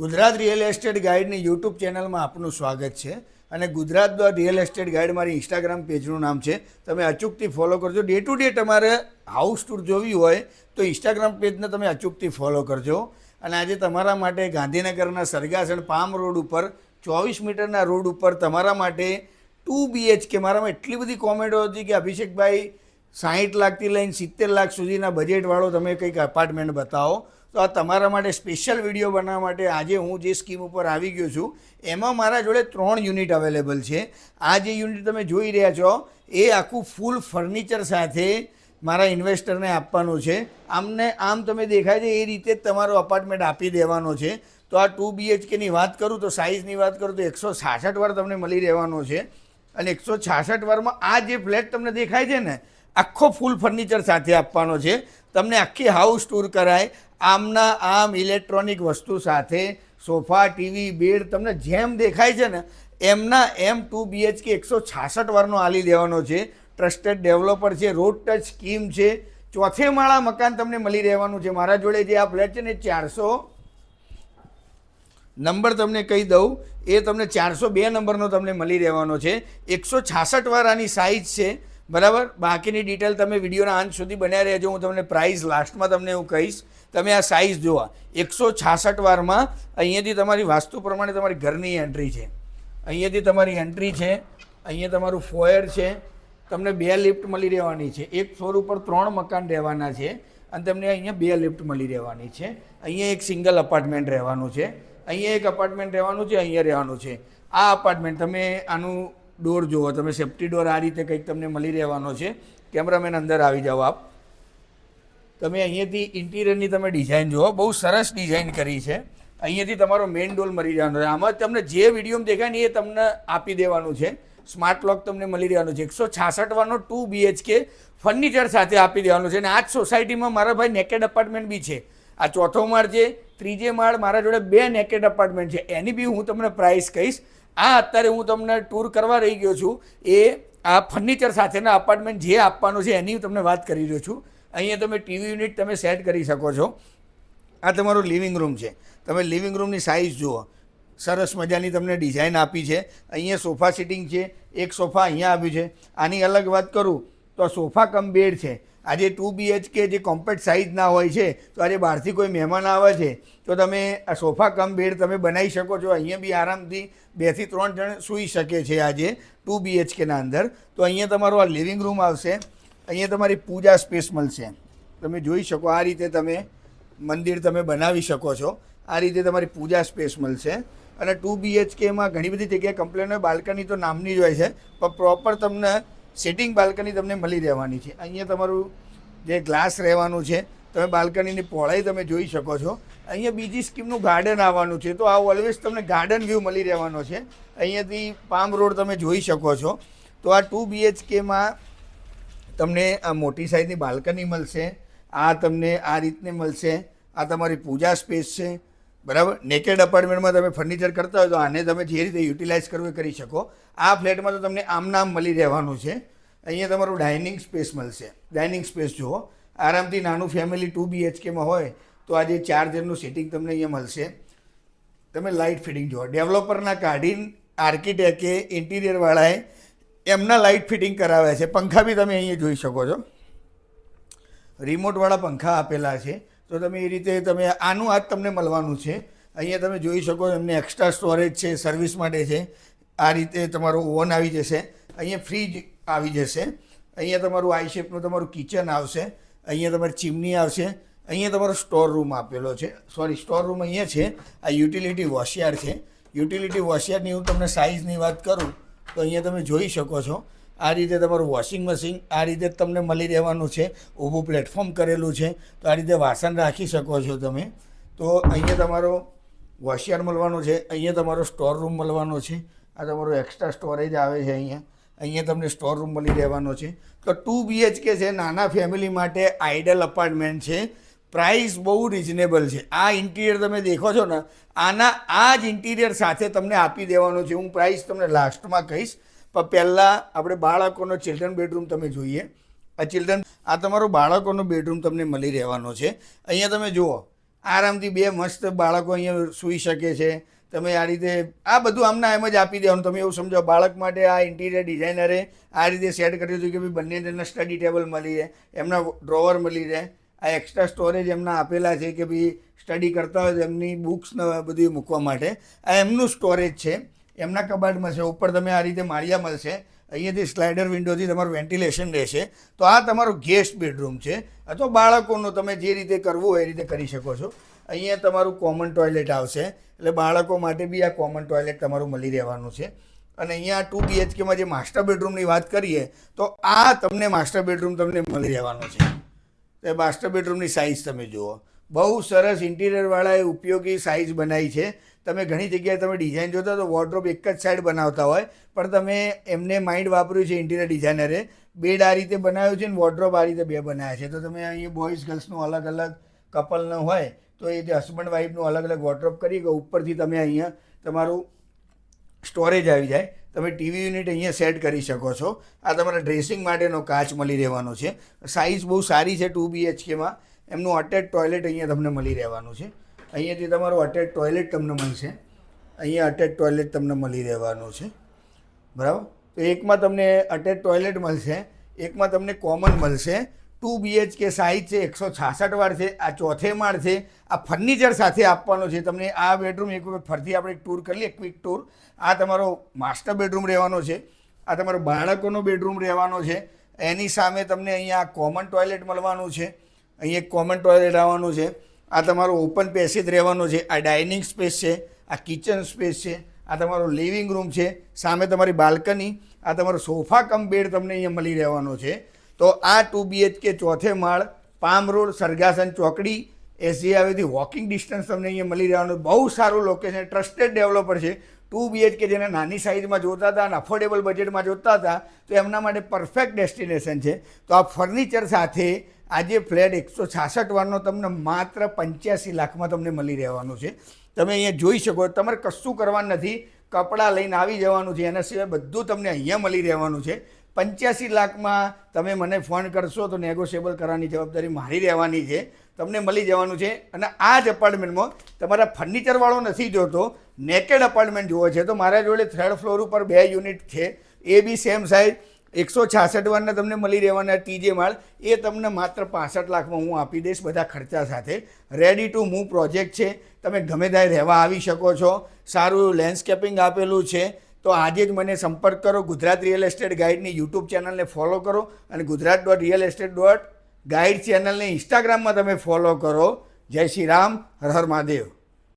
Gujarat real estate ગાઈડની YouTube ચેનલમાં આપનું સ્વાગત છે અને ગુજરાત રિયલ એસ્ટેટ ગાઈડ મારી ઇન્સ્ટાગ્રામ પેજનું નામ છે. તમે અચૂકથી ફોલો કરજો. ડે ટુ ડે તમારે હાઉસ ટૂર જોવી હોય તો ઇન્સ્ટાગ્રામ પેજને તમે અચૂકથી ફોલો કરજો. અને આજે તમારા માટે ગાંધીનગરના સરગાસણ પામ રોડ ઉપર 24 મીટરના રોડ ઉપર તમારા માટે 2 BHK, મારામાં એટલી બધી કોમેન્ટો હતી કે અભિષેકભાઈ 60 લાખથી લઈને 70 લાખ સુધીના બજેટવાળો તમે કંઈક અપાર્ટમેન્ટ બતાવો. તો આ તમારા માટે સ્પેશિયલ વિડીયો બનાવવા માટે આજે હું જે સ્કીમ ઉપર આવી ગયો છું એમાં મારા જોડે 3 યુનિટ અવેલેબલ છે. આ જે યુનિટ તમે જોઈ રહ્યા છો એ આખું ફૂલ ફર્નિચર સાથે મારા ઇન્વેસ્ટરને આપવાનું છે. આમ તમે દેખાય છે એ રીતે જ તમારો અપાર્ટમેન્ટ આપી દેવાનો છે. તો આ 2 BHKની વાત કરું તો સાઇઝની વાત કરું તો 166 વાર તમને મળી રહેવાનો છે. અને 166 વારમાં આ જે ફ્લેટ તમને દેખાય છે ને આખો ફૂલ ફર્નિચર સાથે આપવાનો છે. તમને આખી હાઉસ ટૂર કરાય, આમના આમ ઇલેક્ટ્રોનિક વસ્તુ સાથે સોફા, ટીવી, બેડ તમને જેમ દેખાય છે ને એમના એમ 2 BHK 166 વારનો આલી દેવાનો છે. ટ્રસ્ટેડ ડેવલપર છે, રોડ ટચ સ્કીમ છે, ચોથે માળા મકાન તમને મળી રહેવાનું છે. મારા જોડે જે આ ફ્લેટ છે ને 400 નંબર તમને કહી દઉં, એ તમને 402 નંબરનો તમને મળી રહેવાનો છે. 166 વાર આની સાઇઝ છે, બરાબર. બાકીની ડિટેલ તમે વિડીયોના અંત સુધી બન્યા રહેજો. હું તમને પ્રાઇસ લાસ્ટમાં તમને એવું કહીશ. તમે આ સાઇઝ જોવા 166 વારમાં અહીંયાથી તમારી વાસ્તુ પ્રમાણે તમારી ઘરની એન્ટ્રી છે. અહીંયાથી તમારી એન્ટ્રી છે, અહીંયા તમારું ફોયર છે. તમને 2 લિફ્ટ મળી રહેવાની છે. એક ફ્લોર ઉપર 3 મકાન રહેવાના છે અને તમને અહીંયા 2 લિફ્ટ મળી રહેવાની છે. અહીંયા એક સિંગલ અપાર્ટમેન્ટ રહેવાનું છે, અહીંયા એક અપાર્ટમેન્ટ રહેવાનું છે, અહીંયા રહેવાનું છે. આ અપાર્ટમેન્ટ તમે આનું ડોર જુઓ, તમે સેફ્ટી ડોર આ રીતે કંઈક તમને મળી રહેવાનો છે. કેમેરામેન અંદર આવી જાઓ આપ. તમે અહીંયાથી ઇન્ટિરિયરની તમે ડિઝાઇન જુઓ, બહુ સરસ ડિઝાઇન કરી છે. અહીંયાથી તમારો મેઇન ડોર મળી રહેવાનો છે. આમાં તમને જે વિડીયોમાં દેખાય ને એ તમને આપી દેવાનું છે. સ્માર્ટ લોક તમને મળી રહેવાનું છે. 166 વારનો 2 BHK ફર્નિચર સાથે આપી દેવાનું છે. અને આ જ સોસાયટીમાં મારા ભાઈ નેકેડ અપાર્ટમેન્ટ બી છે. આ ચોથો માળ છે, ત્રીજે માળ મારા જોડે 2 નેકેડ અપાર્ટમેન્ટ છે. એની બી હું તમને પ્રાઇસ કહીશ. આ અત્યારે હું તમને ટૂર કરવા રહી ગયો છું એ આ ફર્નિચર સાથેના અપાર્ટમેન્ટ જે આપવાનું છે એની તમને વાત કરી રહ્યો છું. અહીંયા તમે ટીવી યુનિટ તમે સેટ કરી શકો છો. આ તમારું લિવિંગ રૂમ છે. તમે લિવિંગ રૂમની સાઇઝ જુઓ, સરસ મજાની તમને ડિઝાઇન આપી છે. અહીંયા સોફા સિટિંગ છે, એક સોફા અહીંયા આવ્યું છે. આની અલગ વાત કરું તો સોફા કમ બેડ છે. આજે 2 BHK જે કોમ્પેક્ટ સાઇઝ ના હોય છે તો આજે બહારથી કોઈ મહેમાન આવે છે તો તમે આ સોફા કમ બેડ તમે બનાવી શકો છો. અહીંયા બી આરામથી 2 થી 3 જણ સૂઈ શકે છે આજે 2 BHKના અંદર. તો અહીંયા તમારું આ લિવિંગ રૂમ આવશે. અહીંયા તમારી પૂજા સ્પેસ મળશે. તમે જોઈ શકો આ રીતે તમે મંદિર તમે બનાવી શકો છો. આ રીતે તમારી પૂજા સ્પેસ મળશે. અને 2 BHKમાં ઘણી બધી જગ્યાએ કમ્પ્લેન હોય, બાલ્કની તો નામની જ હોય છે પણ પ્રોપર તમને સિટિંગ બાલ્કની તમને મળી રહેવાની છે. અહીંયા તમારું જે ગ્લાસ રહેવાનું છે, તમે બાલ્કનીની પહોળાઈ તમે જોઈ શકો છો. અહીંયા બીજી સ્કીમનું ગાર્ડન આવવાનું છે તો આ ઓલવેઝ તમને ગાર્ડન વ્યૂ મળી રહેવાનો છે. અહીંયાથી પામ રોડ તમે જોઈ શકો છો. તો આ 2 BHKમાં તમને આ મોટી સાઇઝની બાલ્કની મળશે. આ તમને આ રીતને મળશે. આ તમારી પૂજા સ્પેસ છે, બરાબર. નેકેડ અપાર્ટમેન્ટમાં તમે ફર્નિચર કરતા હોય તો આને તમે જે રીતે યુટિલાઇઝ કરવું એ કરી શકો. આ ફ્લેટમાં તો તમને આમ મળી રહેવાનું છે. અહીંયા તમારું ડાઇનિંગ સ્પેસ મળશે. ડાઇનિંગ સ્પેસ જુઓ, આરામથી નાનું ફેમિલી 2 BHKમાં હોય તો આજે 4 જણનું સિટિંગ તમને અહીંયા મળશે. તમે લાઇટ ફિટિંગ જુઓ, ડેવલપરના કાઢીને આર્કિટેક્ટે ઇન્ટિરિયરવાળાએ એમના લાઇટ ફિટિંગ કરાવ્યા છે. પંખા બી તમે અહીંયા જોઈ શકો છો, રિમોટવાળા પંખા આપેલા છે. તો તમે એ રીતે તમે આનું આજ તમને મળવાનું છે. અહીંયા તમે જોઈ શકો એમને એક્સ્ટ્રા સ્ટોરેજ છે, સર્વિસ માટે છે. આ રીતે તમારું ઓવન આવી જશે. અહીંયા ફ્રીજ આવી જશે. અહીંયા તમારું આઈ શેપનું તમારું કિચન આવશે. અહીંયા તમારી ચીમની આવશે. અહીંયા તમારો સ્ટોર રૂમ આપેલો છે. સ્ટોર રૂમ અહીંયા છે. આ યુટિલિટી વોશયાર્ડ છે. યુટિલિટી વોશયાર્ડની હું તમને સાઇઝની વાત કરું તો અહીંયા તમે જોઈ શકો છો. આ રીતે તમારું વોશિંગ મશીન આ રીતે તમને મળી રહેવાનું છે. ઊભું પ્લેટફોર્મ કરેલું છે તો આ રીતે વાસણ રાખી શકો છો તમે. તો અહીંયા તમારો વોશયાર્ડ મળવાનો છે. અહીંયા તમારો સ્ટોર રૂમ મળવાનો છે. આ તમારો એક્સ્ટ્રા સ્ટોરેજ આવે છે. અહીંયા તમને સ્ટોર રૂમ મળી રહેવાનો છે. તો 2 BHK છે, નાના ફેમિલી માટે આઇડલ અપાર્ટમેન્ટ છે. પ્રાઇસ બહુ રિઝનેબલ છે. આ ઇન્ટિરિયર તમે દેખો છો ને આ જ ઇન્ટિરિયર સાથે તમને આપી દેવાનો છે. હું પ્રાઇસ તમને લાસ્ટમાં કહીશ પણ પહેલાં આપણે બાળકોનો ચિલ્ડ્રન બેડરૂમ તમે જોઈએ. આ તમારો બાળકોનો બેડરૂમ તમને મળી રહેવાનો છે. અહીંયા તમે જુઓ આરામથી 2 મસ્ત બાળકો અહીંયા સૂઈ શકે છે. તમે આ રીતે આ બધું આમના એમ જ આપી દેવાનું. તમે એવું સમજો બાળક માટે આ ઇન્ટિરિયર ડિઝાઇનરે આ રીતે સેટ કર્યું હતું કે ભાઈ બંને જણને સ્ટડી ટેબલ મળી રહે, એમના ડ્રોવર મળી રહે, આ એક્સ્ટ્રા સ્ટોરેજ એમના આપેલા છે કે ભાઈ સ્ટડી કરતા હોય તો એમની બુક્સ બધું મૂકવા માટે આ એમનું સ્ટોરેજ છે, એમના કબાટમાં છે. ઉપર તમે આ રીતે માળિયા મળશે, અહીંયાથી સ્લાઇડર વિન્ડોથી તમારું વેન્ટિલેશન રહેશે. તો આ તમારું ગેસ્ટ બેડરૂમ છે, અથવા બાળકોનું તમે જે રીતે કરવું હોય એ રીતે કરી શકો છો. અહીંયા તમારું કોમન ટોયલેટ આવશે, એટલે બાળકો માટે બી આ કોમન ટોયલેટ તમારું મળી રહેવાનું છે. અને અહીંયા 2 BHKમાં જે માસ્ટર બેડરૂમની વાત કરીએ તો આ તમને માસ્ટર બેડરૂમ તમને મળી રહેવાનું છે. એ માસ્ટર બેડરૂમની સાઇઝ તમે જુઓ, બહુ સરસ ઇન્ટિરિયરવાળાએ ઉપયોગી સાઇઝ બનાવી છે. તમે ઘણી જગ્યાએ તમે ડિઝાઇન જોતા તો વોર્ડરોબ એક જ સાઈડ બનાવતા હોય, પણ તમે એમને માઇન્ડ વાપર્યું છે ઇન્ટિરિયર ડિઝાઇનરે, બેડ આ રીતે બનાવ્યું છે ને વોર્ડરોબ આ રીતે 2 બનાવ્યા છે. તો તમે અહીંયા બોયઝ ગર્લ્સનું અલગ અલગ કપલનું હોય તો એ જે હસબન્ડ વાઈફનું અલગ અલગ વોર્ડરોબ કરી કે ઉપરથી તમે અહીંયા તમારું સ્ટોરેજ આવી જાય. તમે ટીવી યુનિટ અહીંયા સેટ કરી શકો છો. આ તમારા ડ્રેસિંગ માટેનો કાચ મળી રહેવાનો છે. સાઇઝ બહુ સારી છે 2 BHKમાં. એમનું અટેચ ટોયલેટ અહીંયા તમને મળી રહેવાનું છે. અહીંયાથી તમારું અટેચ ટોયલેટ તમને મળશે, અહીંયા અટેચ ટોયલેટ તમને મળી રહેવાનું છે, બરાબર. તો એકમાં તમને અટેચ ટોયલેટ મળશે, એકમાં તમને કોમન મળશે. 2 BHK સાઇઝ છે, 166 વાર છે, આ ચોથે માળ છે. આ ફર્નિચર સાથે આપવાનો છે તમને. આ બેડરૂમ એક વખત ફરતી આપણે એક ટૂર કરી લઈએ, ક્વિક ટૂર. આ તમારો માસ્ટર બેડરૂમ રહેવાનો છે, આ તમારો બાળકોનો બેડરૂમ રહેવાનો છે. એની સામે તમને અહીંયા કોમન ટોયલેટ મળવાનું છે, અહીંયા એક કોમન ટોયલેટ આવવાનું છે. આ તમારો ઓપન પેસેજ રહેવાનો છે, આ ડાઇનિંગ સ્પેસ છે, આ કિચન સ્પેસ છે, આ તમારો લિવિંગ રૂમ છે, સામે તમારી બાલ્કની, આ તમારો સોફા કમ બેડ તમને અહીંયા મળી રહેવાનો છે. તો આ 2 BHK ચોથે માળ, પામ રોડ, સરગાસન ચોકડી, SJ આવેથી વોકિંગ ડિસ્ટન્સ તમને અહીંયા મળી રહેવાનું. બહુ સારું લોકેશન, ટ્રસ્ટેડ ડેવલપર છે. 2 BHK જેને નાની સાઇઝમાં જોતા હતા અને અફોર્ડેબલ બજેટમાં જોતા હતા તો એમના માટે પરફેક્ટ ડેસ્ટિનેશન છે. તો આ ફર્નિચર સાથે આજે ફ્લેટ 166 વારનો તમને માત્ર 85 લાખમાં તમને મળી રહેવાનું છે. તમે અહીંયા જોઈ શકો, તમારે કશું કરવાનું નથી, કપડાં લઈને આવી જવાનું છે. એના સિવાય બધું તમને અહીંયા મળી રહેવાનું છે. 85 લાખમાં તમે મને ફોન કરશો તો નેગોશિયેબલ કરવાની જવાબદારી મારી રહેવાની છે. તમને મળી જવાનું છે. અને આ જ અપાર્ટમેન્ટમાં તમારા ફર્નિચરવાળો નથી જોતો, નેકેડ અપાર્ટમેન્ટ જોવો છે તો મારા જોડે 3rd ફ્લોર ઉપર 2 યુનિટ છે, એ બી સેમ સાઇઝ 166 વારના તમને મળી રહેવાના. TJ માળ એ તમને માત્ર 65 લાખમાં હું આપી દઈશ, બધા ખર્ચા સાથે. રેડી ટુ મૂવ પ્રોજેક્ટ છે, તમે ગમે ત્યાં રહેવા આવી શકો છો. સારું લેન્ડસ્કેપિંગ આપેલું છે. તો આજે જ મને સંપર્ક કરો. ગુજરાત રિયલ એસ્ટેટ ગાઈડની યુટ્યુબ ચેનલને ફોલો કરો અને gujarat.realestate.guide ચેનલને ઇન્સ્ટાગ્રામમાં તમે ફોલો કરો. જય શ્રી રામ, હર હર મહાદેવ.